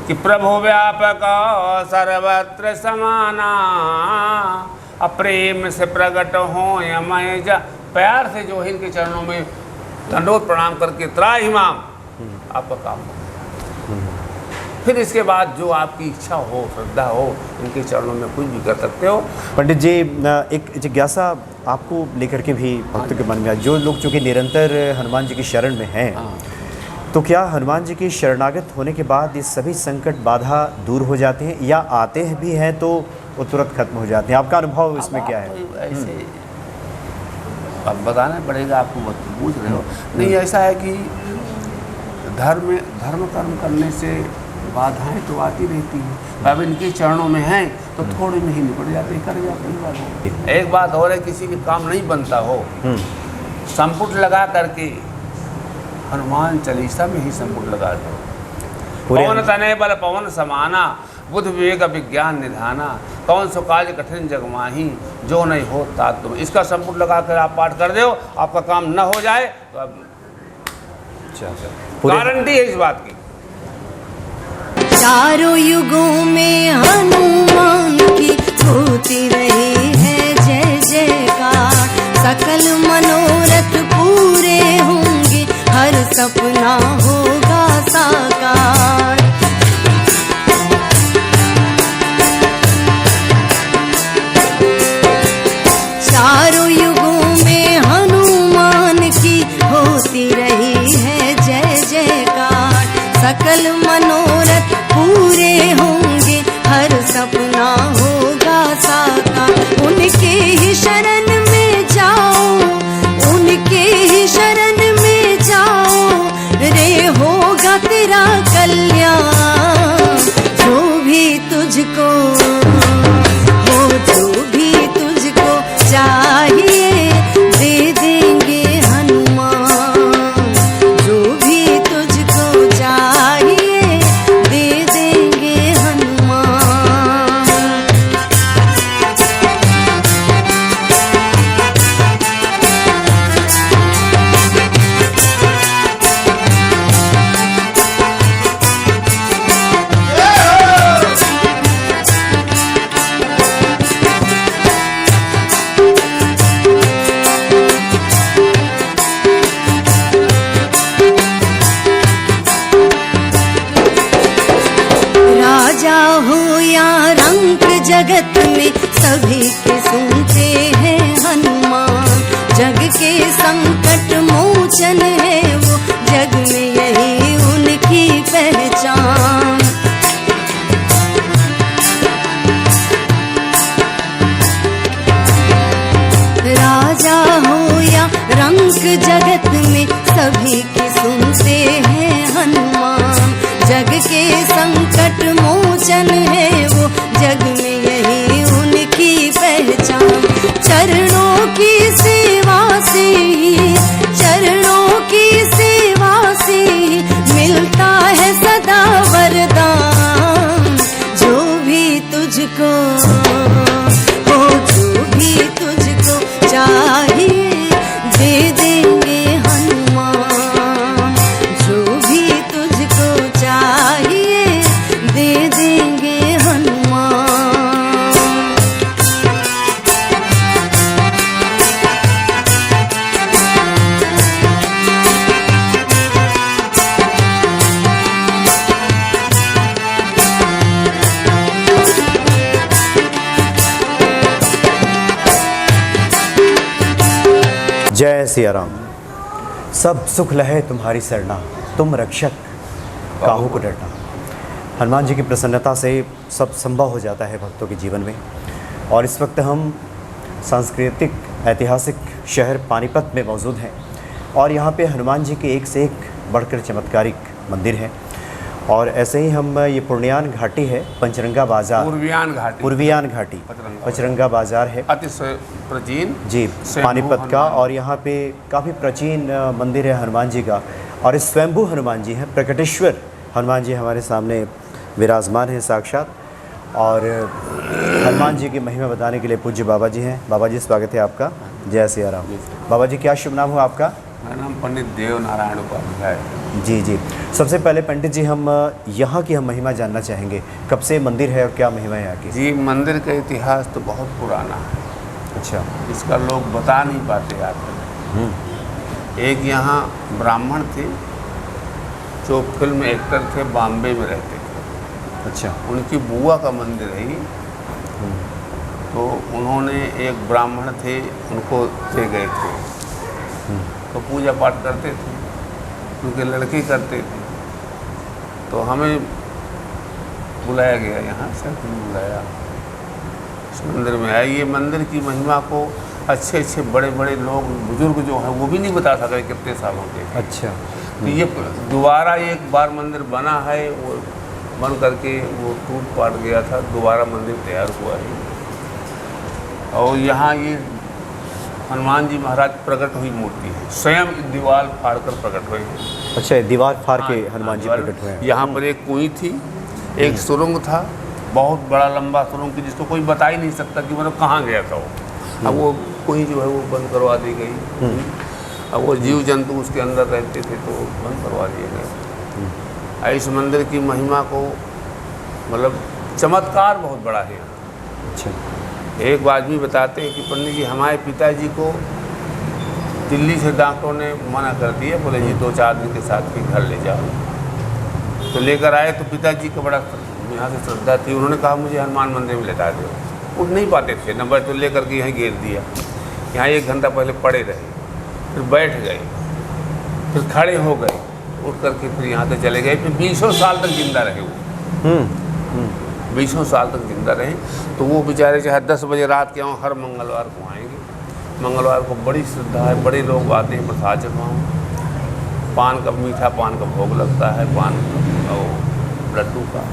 कि प्रभु व्यापक सर्वत्र समाना, अप्रेम से प्रकट हो यमय जा। प्यार से जो है इनके चरणों में दंडोत प्रणाम करके त्राहि माम, आपका काम हो। फिर इसके बाद जो आपकी इच्छा हो, श्रद्धा हो, इनके चरणों में कुछ भी कर सकते हो। पंडित जी, एक जिज्ञासा आपको लेकर के भी भक्तों के मन में, जो लोग चूँकि निरंतर हनुमान जी की शरण में हैं, तो क्या हनुमान जी की शरणागत होने के बाद ये सभी संकट बाधा दूर हो जाते हैं, या आते हैं भी हैं तो वो तुरंत खत्म हो जाते हैं? आपका अनुभव इसमें क्या है? ऐसे अब बताना पड़ेगा आपको, पूछ रहे हो। नहीं, ऐसा है कि धर्म कर्म करने से बाधाएं तो आती रहती हैं। अब इनके चरणों में हैं तो थोड़े में ही निपट जाते, कर जाते हैं। एक बात और है, किसी के काम नहीं बनता हो, संपुट लगा करके हनुमान चालीसा में ही संपुट लगा दो। पवन तनय बल पवन समाना, बुद्ध विवेक विज्ञान निधाना, कौन सो काज कठिन जग माही, जो नहीं हो तात तुम। इसका संपुट लगा कर आप पाठ कर दो, आपका काम न हो जाए तो अब गारंटी है इस बात की। चारों युगों में हनुमान की होती रही है जय जयकार, सकल मनोरथ पूरे होंगे, हर सपना होगा साकार। चारों युगों में हनुमान की होती रही है जय जयकार, सकल मनोरथ पूरे होंगे, हर सपना होगा साकार। उनके ही शरण में जाओ, उनके ही शरण में जाओ, रे होगा तेरा कल्याण। जो भी तुझको हो, जो भी तुझको चाहिए, दे देंगे हनुमान। जो भी तुझको चाहिए, दे देंगे हनुमान। राजा हो या रंक जगत में, सभी के सुनते हैं हनुमान। जग के संकट मोचन है वो, जग में यही उनकी पहचान। राजा हो या रंक जगत में, सभी के सुनते हैं हनुमान। जग के संकट मोचन है वो, जग में यही उनकी पहचान। चरणों की सेवा से ही, चरणों की सेवा से ही मिलता है सदा वरदान। जो भी तुझको हो, जो भी तुझको चाहिए, दे देंगे हनुमान। जो भी तुझको चाहिए, दे देंगे हनुमान। जय सिया राम। सब सुख लहे तुम्हारी सरना, तुम रक्षक काहू को डरना। हनुमान जी की प्रसन्नता से सब संभव हो जाता है भक्तों के जीवन में। और इस वक्त हम सांस्कृतिक ऐतिहासिक शहर पानीपत में मौजूद हैं, और यहाँ पे हनुमान जी के एक से एक बढ़कर चमत्कारिक मंदिर हैं। और ऐसे ही हम, ये पूर्णियान घाटी है, पंचरंगा बाजार, पूर्वियान घाटी पंचरंगा बाजार है, अति प्राचीन जी पानीपत का। और यहाँ पे काफ़ी प्राचीन मंदिर है हनुमान जी का। और इस स्वयंभू हनुमान जी हैं, प्रकटेश्वर हनुमान जी हमारे सामने विराजमान हैं साक्षात। और हनुमान जी की महिमा बताने के लिए पूज्य बाबा जी हैं। बाबा जी स्वागत है आपका। जय सिया राम। बाबा जी क्या शुभ नाम हो आपका? मेरा नाम पंडित देव नारायण उपाध्याय है। जी जी, सबसे पहले पंडित जी हम यहाँ की हम महिमा जानना चाहेंगे, कब से मंदिर है और क्या महिमा है यहाँ की? जी, मंदिर का इतिहास तो बहुत पुराना है। अच्छा। इसका लोग बता नहीं पाते आकर। एक यहाँ ब्राह्मण थे जो फिल्म एक्टर थे, बॉम्बे में रहते थे। अच्छा। उनकी बुआ का मंदिर है ये। तो उन्होंने एक ब्राह्मण थे, उनको दे गए थे। तो पूजा पाठ करते थे, उनके लड़के करते थे। तो हमें बुलाया गया, यहाँ से बुलाया, इस मंदिर में आए। ये मंदिर की महिमा को अच्छे अच्छे बड़े बड़े लोग, बुजुर्ग जो हैं, वो भी नहीं बता सके कितने सालों के। अच्छा। तो ये दोबारा एक बार मंदिर बना है, वो बन करके वो टूट पाट गया था, दोबारा मंदिर तैयार हुआ है। और यहाँ ये हनुमान जी महाराज प्रकट हुई मूर्ति है, स्वयं दीवार फाड़ कर प्रकट हुए हैं। अच्छा, दीवार फाड़ के हनुमान जी प्रकट हुए हैं। यहाँ पर एक कुएं थी, एक सुरंग था, बहुत बड़ा लंबा सुरंग थी, जिसको कोई बता ही नहीं सकता कि मतलब कहाँ गया था वो। अब वो कुएं जो है वो बंद करवा दी गई। अब वो जीव जंतु उसके अंदर रहते थे तो बंद करवा दिए गए। इस मंदिर की महिमा को मतलब चमत्कार बहुत बड़ा है। अच्छा। एक बात भी बताते हैं कि पंडित जी, हमारे पिताजी को दिल्ली से डॉक्टरों ने मना कर दिया, बोले जी 2-4 दिन के साथ ही घर ले जाओ। तो लेकर आए तो पिताजी का बड़ा यहाँ से श्रद्धा थी, उन्होंने कहा मुझे हनुमान मंदिर में लेटा दो। उठ नहीं पाते थे, नंबर तो लेकर के यहीं घेर दिया। यहाँ 1 घंटा पहले पड़े रहे, फिर बैठ गए, फिर खड़े हो गए, उठ करके फिर यहाँ से चले गए। फिर 20 साल तक जिंदा रहे वो। 20 साल तक जिंदा रहे। तो वो बेचारे चाहे 10 बजे रात के हों, हर मंगलवार को आएंगे। मंगलवार को बड़ी श्रद्धा है, बड़े लोग आते हैं प्रसाद चढ़वाऊँ। पान का, मीठा पान का भोग लगता है, पान और लड्डू का।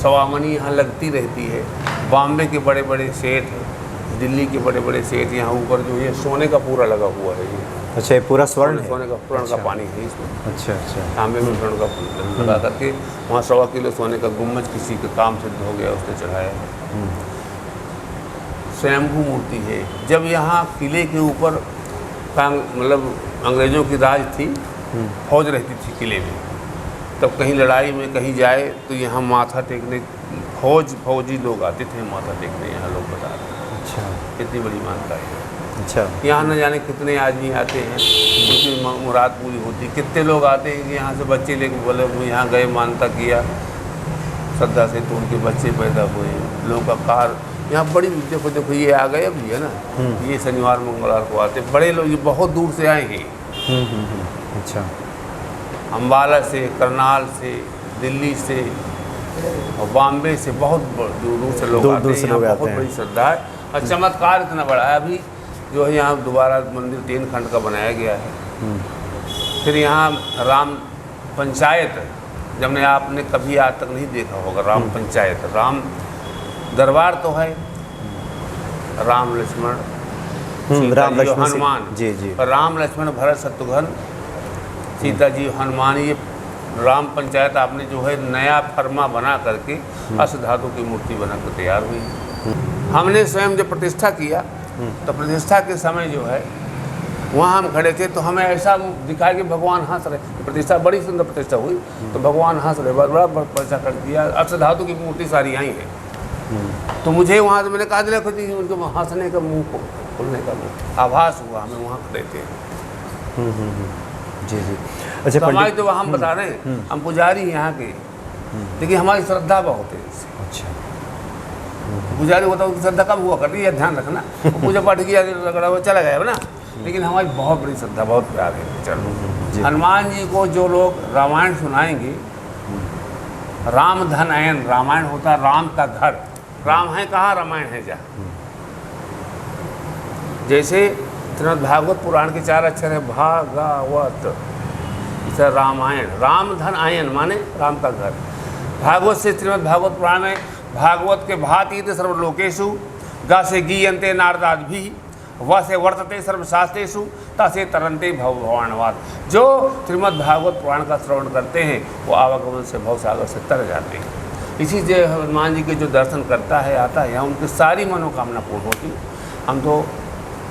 सवामनी यहाँ लगती रहती है। बॉम्बे के बड़े बड़े सेठ, दिल्ली के बड़े बड़े सेठ, यहाँ ऊपर जो ये सोने का पूरा लगा हुआ है ये। अच्छा, ये पूरा स्वर्ण है? सोने का, स्वर्ण का पानी है इसमें। अच्छा अच्छा। तांबे में स्वर्ण का लगा करके वहाँ 1.25 किलो सोने का गुम्बज किसी के काम सिद्ध हो गया, उसने चढ़ाया। स्वयंभू मूर्ति है। जब यहाँ किले के ऊपर मतलब अंग्रेज़ों की राज थी, फौज रहती थी किले में, तब कहीं लड़ाई में कहीं जाए तो यहाँ माथा टेकने फौजी लोग आते थे, माथा टेकने यहाँ लोग बता रहे हैं। अच्छा। इतनी बड़ी मानता है। अच्छा। यहाँ न जाने कितने आदमी आते हैं, उनकी मुराद पूरी होती। कितने लोग आते हैं कि यहाँ से बच्चे लेके बोले वो यहाँ गए, मानता किया श्रद्धा से, तो उनके बच्चे पैदा हुए। लोगों का कार यहाँ बड़ी, देखो ये आ गए अभी है ना, ये शनिवार मंगलवार को आते बड़े लोग, ये बहुत दूर से आए हैं। अच्छा। अम्बाला से, करनाल से, दिल्ली से और बॉम्बे से बहुत दूर दूर से लोग आते हैं। यहाँ बहुत बड़ी श्रद्धा है और चमत्कार इतना बड़ा है। अभी जो है यहाँ दोबारा मंदिर 3 खंड का बनाया गया है। फिर यहाँ राम पंचायत, जब ने आपने कभी आज तक नहीं देखा होगा राम पंचायत। राम दरबार तो है, राम लक्ष्मण राम लक्ष्मण हनुमान, जी जी, राम लक्ष्मण भरत शत्रुघ्न सीता जी हनुमान। ये राम पंचायत आपने जो है नया फरमा बना करके अष्ट धातु की मूर्ति बनाकर तैयार हुई। हमने स्वयं जब प्रतिष्ठा किया तो प्रतिष्ठा के समय जो है वहाँ हम खड़े थे, तो हमें ऐसा दिखा कि भगवान हंस रहे। प्रतिष्ठा बड़ी सुंदर प्रतिष्ठा हुई तो भगवान हंस रहे, बड़ा पैसा कर दिया। अष्ट धातु की मूर्ति सारी आई है। तो मुझे वहाँ से मैंने कहा दिला खुद उनको हंसने का मुँह को खुलने का आभास हुआ, हमें वहाँ खड़े थे। जी जी। अच्छा, तो हमारी तो हम बता रहे हैं, हम पुजारी यहाँ के, लेकिन हमारी श्रद्धा बहुत है इससे। अच्छा। पुजारी होता है उसकी श्रद्धा कम हुआ करती है, ध्यान रखना। पूजा पाठ किया रगड़ा हुआ चला गया ना, लेकिन हमारी बहुत बड़ी श्रद्धा, बहुत प्यार है। चलो, हनुमान जी को जो लोग रामायण सुनाएंगे, राम धन अयन, रामायण होता है राम का घर। राम है कहाँ, रामायण है जहाँ। जैसे श्रीमद् भागवत पुराण के 4 अक्षर है भागवत, इसे रामायण। राम धन आयन माने राम का घर। भागवत से श्रीमद् भागवत पुराण में भागवत के भाति सर्वलोकेशु गा से गीयन्ते नारदाद भी व से वर्तते सर्वशास्त्रेषु तसे तरन्ते भवभवानवाद। जो श्रीमद् भागवत पुराण का श्रवण करते हैं वो आवागमन से भवसागर से तर जाते हैं। इसी से हनुमान जी के जो दर्शन करता है, आता है, यहाँ उनकी सारी मनोकामना पूर्ण होती। हम तो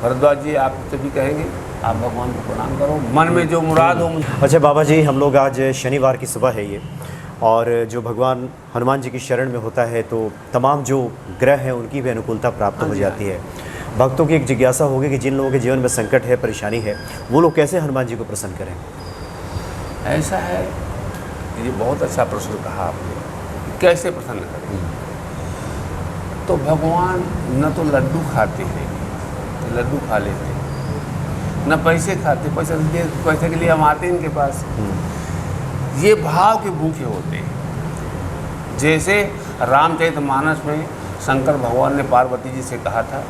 भरद्वाज जी आपसे भी कहेंगे आप भगवान को प्रणाम करो, मन में जो मुराद हो। अच्छा बाबा जी, हम लोग आज शनिवार की सुबह है ये, और जो भगवान हनुमान जी की शरण में होता है तो तमाम जो ग्रह हैं उनकी भी अनुकूलता प्राप्त हो जाती है। भक्तों की एक जिज्ञासा होगी कि जिन लोगों के जीवन में संकट है, परेशानी है, वो लोग कैसे हनुमान जी को प्रसन्न करें? ऐसा है, ये बहुत अच्छा प्रश्न कहा आपने, कैसे प्रसन्न करें। तो भगवान न तो लड्डू खाते हैं, तो लड्डू खा लेते हैं, न पैसे खाते, पैसे के लिए हम आते हैं इनके पास। ये भाव के भूखे होते हैं। जैसे रामचरितमानस में शंकर भगवान ने पार्वती जी से कहा था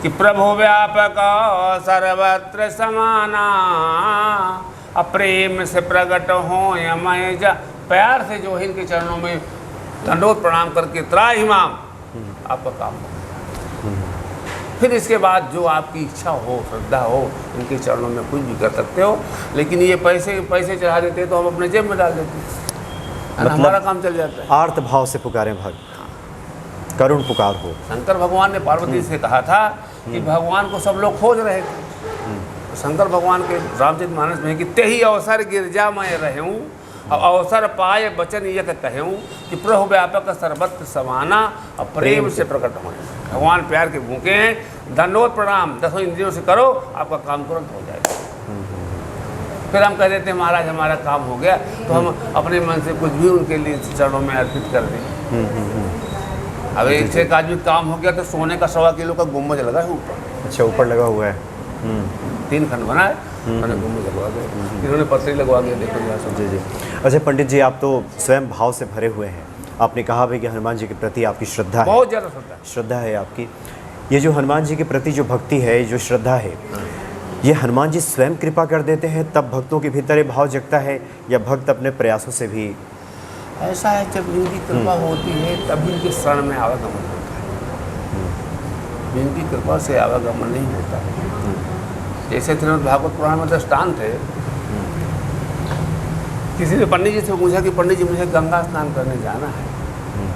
कि प्रभु व्यापक सर्वत्र समाना, अप्रेम से प्रकट हो मैं जा। प्यार से जो है इनके चरणों में दंडोत प्रणाम करके त्राहि माम, आपका काम हो। फिर इसके बाद जो आपकी इच्छा हो, श्रद्धा हो, इनके चरणों में कुछ भी कर सकते हो। लेकिन ये पैसे चढ़ा देते तो हम अपने जेब में डाल देते हैं, मतलब हमारा काम चल जाता है। आर्त भाव से पुकारें भक्त, करुण पुकार हो। शंकर भगवान ने पार्वती से कहा था कि भगवान को सब लोग खोज रहे थे। शंकर भगवान के रामचरितमानस में कि तेहि अवसर गिरजा मैं रहूं, अब अवसर पाए बचन यह कहूँ कि प्रभु व्यापक सर्वत्र समाना, और प्रेम से प्रकट हों। भगवान प्यार के भूखे हैं, दंडोत प्रणाम 10 इंद्रियों से करो, आपका काम तुरंत हो जाएगा। फिर हम कह देते हैं महाराज हमारा काम हो गया, तो हम अपने मन से कुछ भी उनके लिए चरणों में अर्पित कर दें। अब एक आदमी काम हो गया तो सोने का 1.25 किलो का गुम्बज लगा है ऊपर। अच्छा, ऊपर लगा हुआ है। 3 खंड बना है, मैंने गुम्बज लगवा के, इन्होंने पत्थरी लगवा के, देखो यहाँ सब। जी। अच्छा पंडित जी, आप तो स्वयं भाव से भरे हुए हैं। आपने कहा भी कि हनुमान जी के प्रति आपकी श्रद्धा है, बहुत ज़्यादा श्रद्धा है आपकी। ये जो हनुमान जी के प्रति जो भक्ति है, जो श्रद्धा है, ये हनुमान जी स्वयं कृपा कर देते हैं तब भक्तों के भीतर ये भाव जगता है, या भक्त अपने प्रयासों से भी? ऐसा है, जब इनकी कृपा होती है तभी इनके शरण में आवागमन होता है। इनकी कृपा से आवागमन नहीं होता है। जैसे श्रीमद् भागवत पुराण में दृष्टांत है, किसी ने पंडित जी से पूछा कि पंडित जी मुझे गंगा स्नान करने जाना है,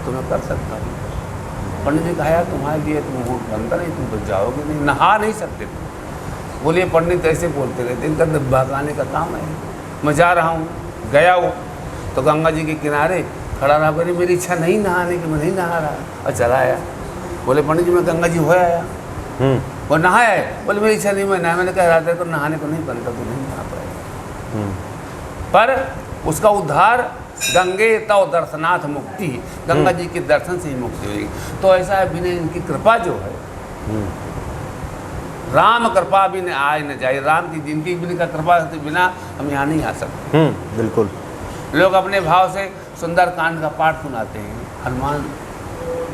तो मैं कर सकता हूँ। पंडित जी कहा यार तुम्हारे लिए तुम बनता नहीं, तुम तो जाओगे नहीं, नहा नहीं सकते तुम। बोलिए पंडित ऐसे बोलते रहते, इनका बहकाने का काम है। मैं जा रहा हूँ, गया हूँ तो गंगा जी के किनारे खड़ा रहा, बोले मेरी इच्छा नहीं नहाने की, मैं नहीं नहा रहा, और चला आया। बोले पंडित जी मैं गंगा जी हो आया, वो नहाया है, बोले मेरी इच्छा नहीं, मैं नहा। मैंने कहा रात को नहाने को नहीं बनता, तो नहीं नहा पाएगा। पर उसका उद्धार गंगे तव दर्शनाथ मुक्ति, गंगा जी के दर्शन से ही मुक्ति हुई। तो ऐसा है, बिना इनकी कृपा जो है, राम कृपा भी न आए न जाए। राम की जिनकी बिना कृपा के बिना हम यहाँ नहीं आ सकते। बिल्कुल। लोग अपने भाव से सुंदर कांड का पाठ सुनाते हैं, हनुमान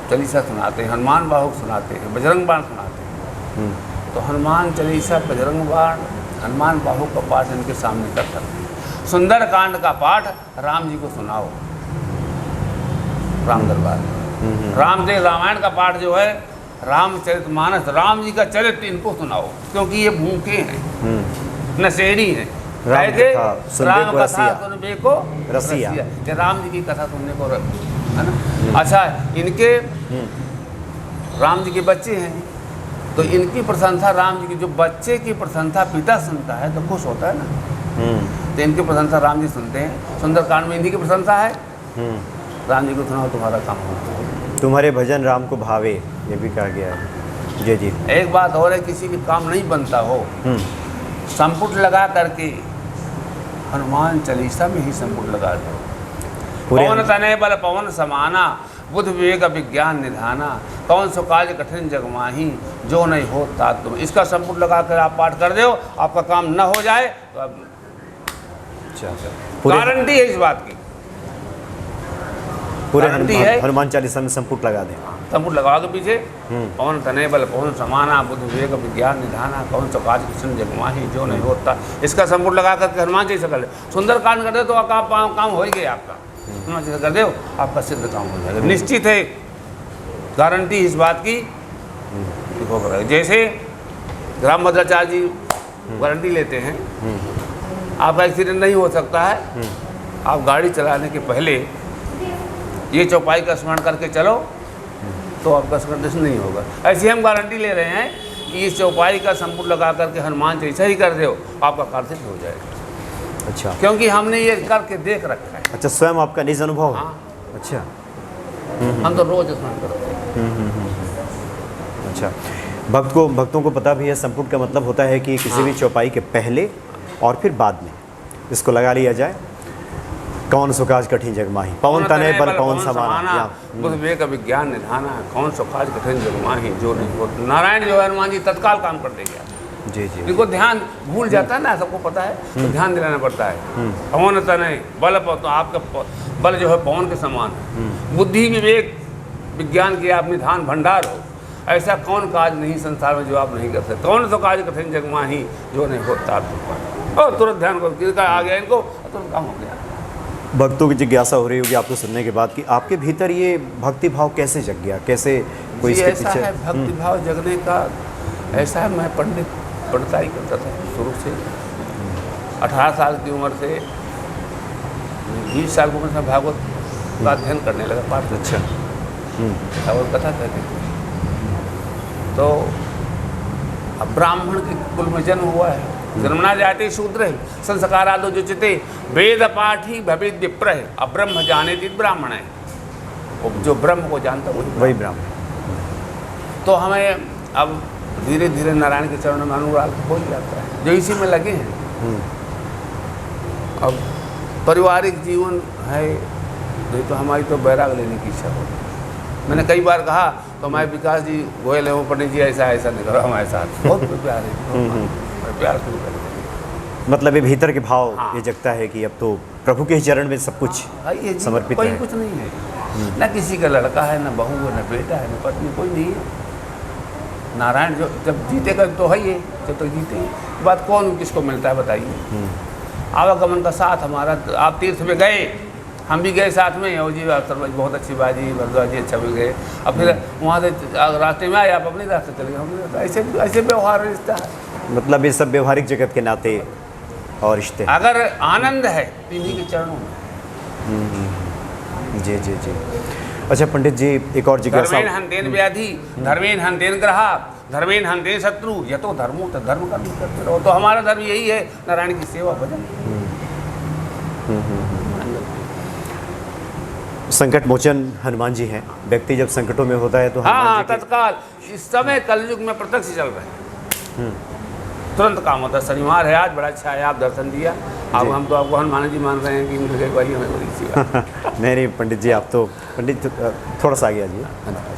चालीसा सुनाते हैं, हनुमान बाहुक सुनाते हैं, बजरंग बाण सुनाते हैं। तो हनुमान चालीसा, बजरंग बाण, हनुमान बाहुक का पाठ इनके सामने कर सकते हैं। सुंदर कांड का पाठ राम जी को सुनाओ राम दरबार में। रामायण का पाठ जो है, रामचरितमानस, राम जी का चरित्र इनको सुनाओ, क्योंकि ये भूखे हैं, नशेड़ी हैं। राम कथा सुनने को रसिया, राम जी की कथा सुनने को, है ना। अच्छा, इनके राम जी के बच्चे हैं, तो इनकी प्रशंसा, राम जी की जो बच्चे की प्रशंसा पिता सुनता है तो खुश होता है ना। तो इनकी प्रशंसा राम जी सुनते हैं। सुंदरकांड में इन्हीं की प्रशंसा है। राम जी को सुनाओ, तुम्हारा काम होगा। तुम्हारे भजन राम को भावे, ये भी कहा गया है। जी जी। एक बात और है, किसी भी काम नहीं बनता हो, संपुट लगा करके हनुमान चालीसा में ही संपुट लगा दो। पवन तनय बल पवन समाना, बुद्ध विवेक विज्ञान निधाना, कौन सो काज कठिन जग माही, जो नहीं हो तात तुम। इसका संपुट लगा कर आप पाठ कर दो, आपका काम न हो जाए तो अब गारंटी है इस बात की। पूरे हनुमान चालीसा में संपुट लगा दें, संपुट लगा के पीछे पवन तनय बल पवन समाना, बुद्ध विवेक विज्ञान निधाना, कौन सा काज कृष्ण जगमाही, जो नहीं होता। इसका संपुट लगा करके हनुमान चालीसा कर ले, सुंदर कांड कर दे तो काम हो ही गया आपका। हनुमान चालीसा कर दो, आपका सिद्ध काम हो जाएगा, निश्चित है। गारंटी इस बात की होगा। जैसे रामभद्राचार्य जी गारंटी लेते हैं, आपका एक्सीडेंट नहीं हो सकता है, आप गाड़ी चलाने के पहले ये चौपाई का स्मरण करके चलो तो आपका एक्सीडेंट नहीं होगा। ऐसी हम गारंटी ले रहे हैं कि इस चौपाई का संपुट लगा करके हनुमान चालीसा ही कर दो, आपका कार्य सिद्ध हो जाएगा। अच्छा क्योंकि हमने ये करके देख रखा है। अच्छा, स्वयं आपका निज अनुभव है? हाँ, अच्छा हम तो रोज स्मरण करते हैं। अच्छा, भक्तों को पता भी है संपुट का मतलब होता है कि किसी भी चौपाई के पहले और फिर बाद में इसको लगा लिया जाए। कौन सो काज कठिन जग माही, पवन तनय बल पवन समाना, बुद्ध विवेक विज्ञान निधाना, कौन सो काज कठिन जग माही जो नहीं हो। नारायण जो है हनुमान जी तत्काल काम कर देंगे। जी जी। इनको ध्यान भूल जाता है ना, सबको पता है, तो ध्यान दिलाना पड़ता है। पवन तनय बल, तो आपका बल जो है पवन के समान है। बुद्धि विवेक विज्ञान की आप निधान भंडार हो। ऐसा कौन काज नहीं संसार में जो आप नहीं कर सकते। कौन सा काज कठिन जग माही जो नहीं होता। और तुरंत ध्यान को आ गया इनको, तुरंत काम हो गया। भक्तों की जिज्ञासा हो रही होगी आपको सुनने के बाद कि आपके भीतर ये भक्ति भाव कैसे जग गया, कैसे कोई इसके ऐसा पीछे? है भक्ति भाव जगने का। ऐसा है, मैं पंडिताई करता था शुरू से। 18 साल की उम्र से 20 साल की उम्र से भागवत का अध्ययन करने लगा, पाठ। अच्छा। भागवत कथा कहते थे। तो अब ब्राह्मण के कुल में जन्म हुआ है। जन्मना जाते शूद्र है, संस्कारादो जो चिते, वेद पाठी भवेद विप्र है, अब ब्रह्म जाने तीत ब्राह्मण है। वो जो ब्रह्म को जानता वही ब्राह्मण। तो हमें अब धीरे धीरे नारायण के चरणों में अनुराग हो जाता है, जो इसी में लगे हैं। अब पारिवारिक जीवन है, नहीं तो हमारी तो बैराग लेने की इच्छा हो। मैंने कई बार कहा तो मैं विकास जी गोयल है, पंडित जी ऐसा नहीं करो हमारे साथ, बहुत प्यार है, प्यार शुरू कर। मतलब ये भीतर के भाव हाँ। ये जगता है कि अब तो प्रभु के चरण में सब कुछ समर्पित कोई है। कुछ नहीं है, ना किसी का लड़का है, ना बहू है, ना बेटा है, ना पत्नी, कोई नहीं है। नारायण जो जब जीतेगा तो है ये, जब तक जीते बात कौन किसको मिलता है बताइए। आवागमन का साथ हमारा, आप तीर्थ में गए, हम भी गए साथ में, और जी बहुत अच्छी बात जी, भरद्वाज जी अच्छा भी गए। अब फिर वहाँ से रास्ते में आए, आप अपने रास्ते चले गए। ऐसे व्यवहार रिश्ता है। मतलब ये सब व्यवहारिक जगत के नाते और रिश्ते। अगर आनंद है तो इन्हीं के चरणों में। जी जी जी। अच्छा पंडित जी, एक और जिज्ञासा। धर्मेण हन्तेन व्याधि, धर्मेण हन्तेन ग्रहा, धर्मेण हन्तेन शत्रु, यह तो धर्मो तो धर्म का भी करते रहो। तो हमारा धर्म यही है, नारायण की सेवा भजन। संकट मोचन हनुमान जी हैं। व्यक्ति जब संकटों में होता है तो हाँ, तत्काल इस समय कलयुग में प्रत्यक्ष चल रहे हैं, तुरंत काम होता है। शनिवार है आज, बड़ा अच्छा है, आप दर्शन दिया। अब हम तो आपको हनुमान जी मान रहे हैं कि मिल गए भाई हमें बड़ी सी बात। नहीं पंडित जी, आप तो पंडित थोड़ा सा आगे आ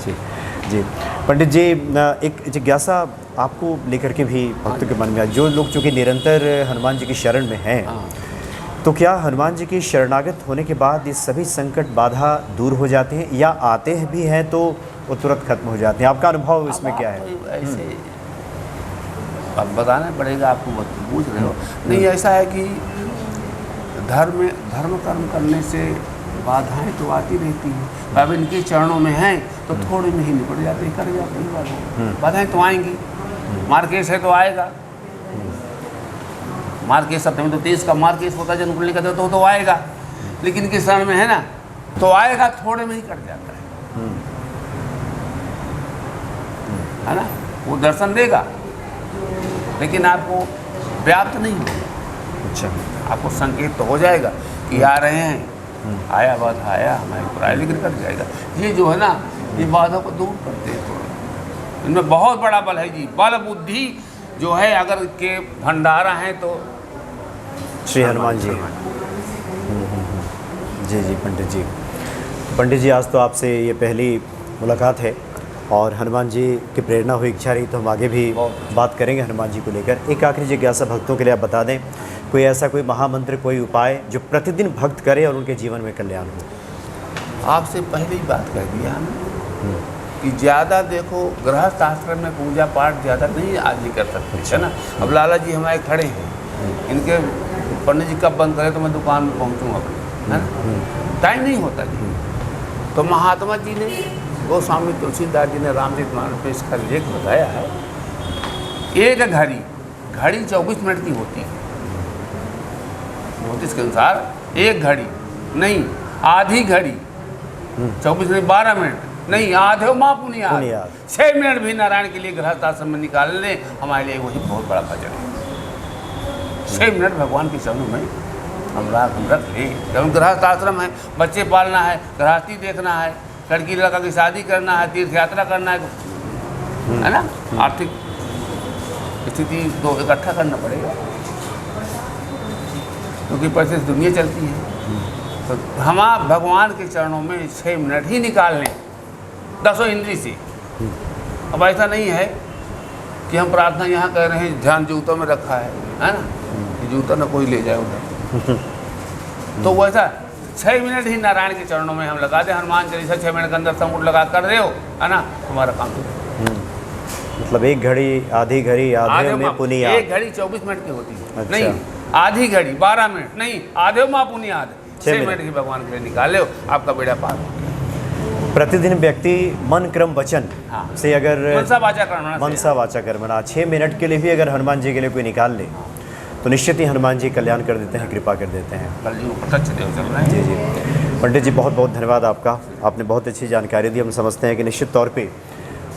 जी। जी पंडित जी, एक जिज्ञासा आपको लेकर के भी भक्तों के मन में, जो लोग चूँकि निरंतर हनुमान जी की शरण में हैं, तो क्या हनुमान जी की शरणागत होने के बाद ये सभी संकट बाधा दूर हो जाते हैं, या आते हैं भी हैं तो वो तुरंत खत्म हो जाते हैं? आपका अनुभव इसमें क्या है? ऐसे अब बताना पड़ेगा आपको, पूछ रहे हो। नहीं, ऐसा है कि धर्म कर्म करने से बाधाएं तो आती रहती हैं। अब इनके चरणों में हैं तो थोड़े में ही निपट जाते हैं, कर जाते हैं। बाधाएं तो आएंगी, मार्केस है तो आएगा। मार्केस सप्तमी तो 30 का मार्केस होता है, जन्म कुंडली का तो आएगा। लेकिन इनके शरण में है ना, तो आएगा, थोड़े में ही कट जाता है ना। वो दर्शन देगा लेकिन आपको व्याप्त नहीं होगा। अच्छा, आपको संकेत तो हो जाएगा कि आ रहे हैं, आया बाधा आया हमारे ऊपर आया, लेकिन कट जाएगा। ये जो है ना, ये बाधा को दूर करते हैं थोड़ा। इनमें बहुत बड़ा बल है जी, बल बुद्धि जो है अगर के भंडारा हैं तो श्री हनुमान जी। जी जी पंडित जी, आज तो आपसे ये पहली मुलाकात है और हनुमान जी की प्रेरणा हुई, इच्छा रही तो हम आगे भी बात करेंगे हनुमान जी को लेकर। एक आखिरी जिज्ञासा भक्तों के लिए आप बता दें, कोई ऐसा कोई महामंत्र, कोई उपाय जो प्रतिदिन भक्त करे और उनके जीवन में कल्याण हो? आपसे पहले ही बात कर दिया हमने कि ज़्यादा देखो, गृहस्थ आश्रम में पूजा पाठ ज़्यादा नहीं आदमी कर सकते है ना। अब लाला जी हमारे खड़े हैं, इनके पंडित जी कब बंद करें तो मैं दुकान में पहुँचूँ अपने, है ना, टाइम नहीं होता जी। तो महात्मा जी ने, गोस्वामी तुलसीदास जी ने रामचरितमानस में इसका लेख बताया है। एक घड़ी 24 मिनट की होती है, ज्योतिष के अनुसार एक घड़ी नहीं, आधी घड़ी 24 नहीं 12 मिनट नहीं आधे माँ पुनियाद। पुनियाद। 6 मिनट भी नारायण के लिए गृहस्थ आश्रम में निकाल लें, हमारे लिए वही बहुत बड़ा भजन है। 6 मिनट भगवान के चरणों में हम रख लें। जब गृहस्थ आश्रम है, बच्चे पालना है, गृहस्थी देखना है, लड़की लड़का की शादी करना है, तीर्थ यात्रा करना है ना, आर्थिक स्थिति तो इकट्ठा करना पड़ेगा, क्योंकि पैसे से दुनिया चलती है। तो हम आप भगवान के चरणों में 6 मिनट ही निकाल लें 10 इंद्री से। अब ऐसा नहीं है कि हम प्रार्थना यहाँ कर रहे हैं, ध्यान जूतों में रखा है ना, कि जूता ना कोई ले जाए उधर। तो वैसा 6 मिनट ही नारायण के चरणों में हम लगा दें। हनुमान चालीसा 6 मिनट के अंदर संपुट लगा कर रहे हो, है ना, तुम्हारा काम तो मतलब 1 घड़ी, आधी घड़ी, आधे में पुनियाद। 1 घड़ी 24 मिनट की होती है। अच्छा। नहीं, आधी घड़ी 12 मिनट नहीं, आधे माँ पुनियाद 6 मिनट ही भगवान के लिए निकाल लो, आपका बेड़ा पार हो गया। प्रतिदिन व्यक्ति मन क्रम वचन हाँ। से अगर मनसा वाचा कर्मणा से, मनसा वाचा कर्मणा 6 मिनट के लिए भी अगर हनुमान जी के लिए कोई निकाल ले तो निश्चित ही हनुमान जी कल्याण कर देते हैं, कृपा कर देते हैं। कलयुग प्रत्यक्ष देव चल रहे हैं। जी जी पंडित जी, बहुत बहुत धन्यवाद आपका। आपने बहुत अच्छी जानकारी दी। हम समझते हैं कि निश्चित तौर पे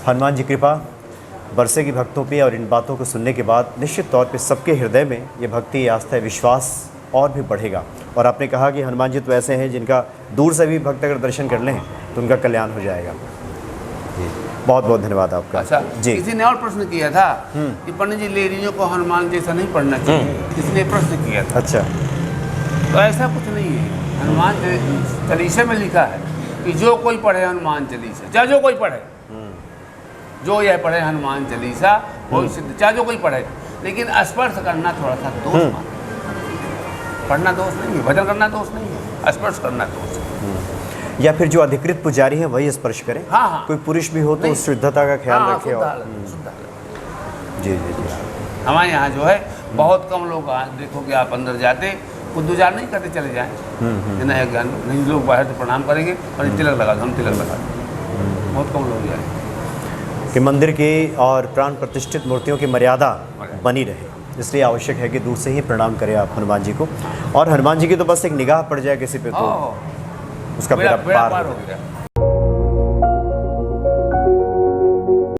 हनुमान जी कृपा बरसेगी भक्तों पे, और इन बातों को सुनने के बाद निश्चित तौर पे सबके हृदय में ये भक्ति, आस्था, विश्वास और भी बढ़ेगा। और आपने कहा कि हनुमान जी तो ऐसे हैं जिनका दूर से भी भक्त अगर दर्शन कर लें तो उनका कल्याण हो जाएगा। जी, बहुत बहुत धन्यवाद आपका। अच्छा जी, किसी ने और प्रश्न किया था कि पंडित जी लेडीजों को हनुमान जैसा नहीं पढ़ना चाहिए, किसी ने प्रश्न किया था। अच्छा, तो ऐसा कुछ नहीं है। हनुमान चालीसा में लिखा है कि जो कोई पढ़े हनुमान चालीसा, चाहे जो कोई पढ़े, जो यह पढ़े हनुमान चालीसा कोई सिद्ध, चाहे जो कोई पढ़े, लेकिन स्पर्श करना थोड़ा सा दोष माना। पढ़ना दोष नहीं है, भजन करना दोष नहीं है, स्पर्श करना दोष है। या फिर जो अधिकृत पुजारी हैं वही स्पर्श करें। हाँ, हाँ। कोई पुरुष भी हो तो नहीं। शुद्धता का ख्याल हाँ, रखे। शुद्ध और हालत, शुद्ध हालत। जी जी जी, हमारे यहाँ जो है बहुत कम लोग देखोगे आप अंदर जाते कुछ नहीं करते चले जाएँ, बिना ज्ञान नहीं, लोग बाहर से प्रणाम करेंगे और तिलक लगा दो, हम तिलक लगा दें। बहुत कम लोग जाएंगे कि मंदिर की और प्राण प्रतिष्ठित मूर्तियों की मर्यादा बनी रहे, इसलिए आवश्यक है कि दूर से ही प्रणाम करें आप हनुमान जी को। और हनुमान जी की तो बस एक निगाह पड़ जाए किसी पे तो उसका बेड़ा पार हो गया।